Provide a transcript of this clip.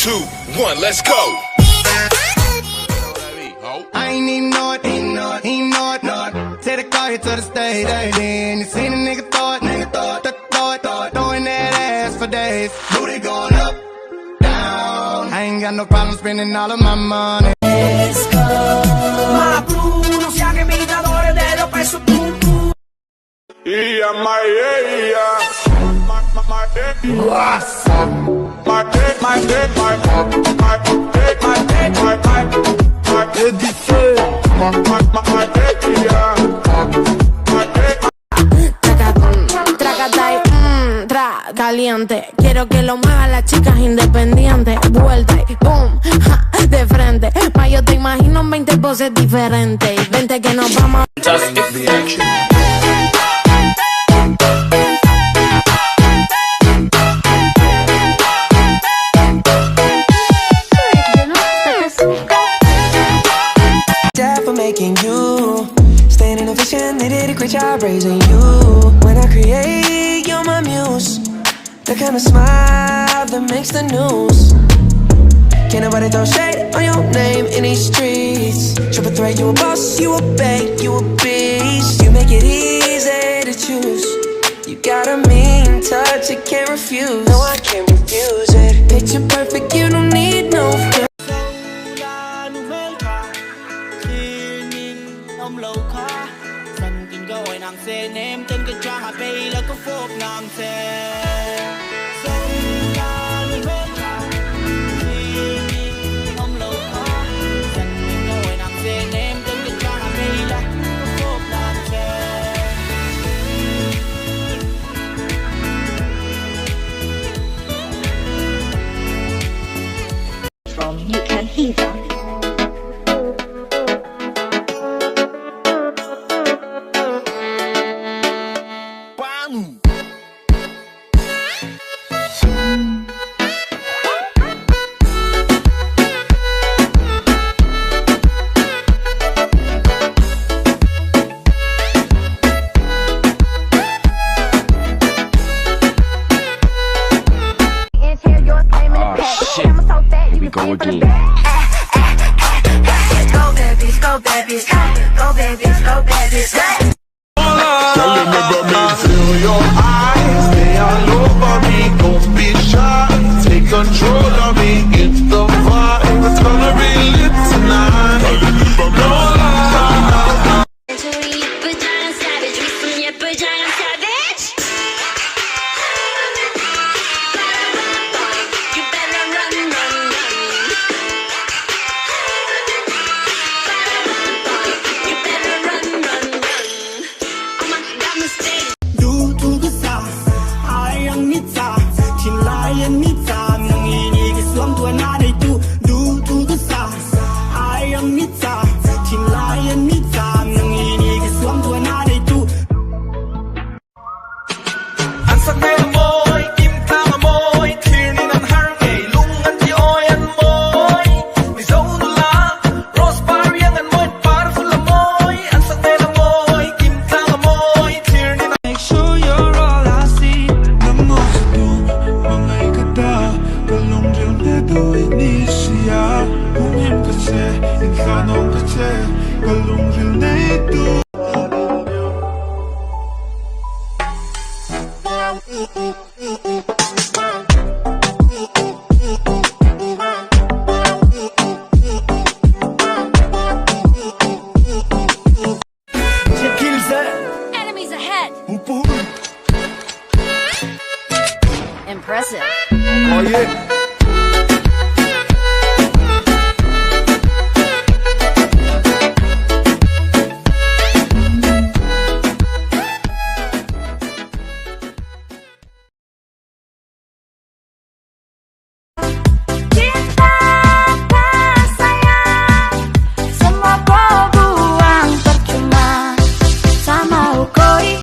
2, 1, let's go. I ain't even know it, ain't know it. Take the car here to the stage, then you seen a nigga throw it, throwing that ass for days. Booty going up, down. I ain't got no problem spending all of my money. Let's go. Ma Bruno, sia che imitatore dello presso tu. Yeah, my caliente, quiero que lo muevan las chicas independientes. Vuelta y boom, ja, de frente. Pa' yo te imagino en 20 poses diferentes. Vente que nos vamos. Just get the action. For making you staying in a vision, they did a great job raising you. When I create, you're my muse, the kind of smile that makes the news. Can't nobody throw shade on your name in these streets. Triple threat, you a boss, you a bank, you a beast. You make it easy to choose. You got a mean touch, you can't refuse. No, I can't refuse it. Picture perfect, you don't need no filter. Ông lâu khó dần kinh go ai nàng xe ném tên cái cha hà bay là có phốp nàng xe sông ca nuôi mến ca ông lâu khó dần kinh go ai nàng xe ném tên cái cha hà bay là có phốp nàng xe. From hmeichia. Here we go again. Go babies, go babies, go babies, go babies, go. Girl, you never me feel your eyes, they all over me. Don't be shy, take control of me. It's the vibe, it's gonna be lit tonight. No lie. Enemies ahead. Impressive. Oh yeah.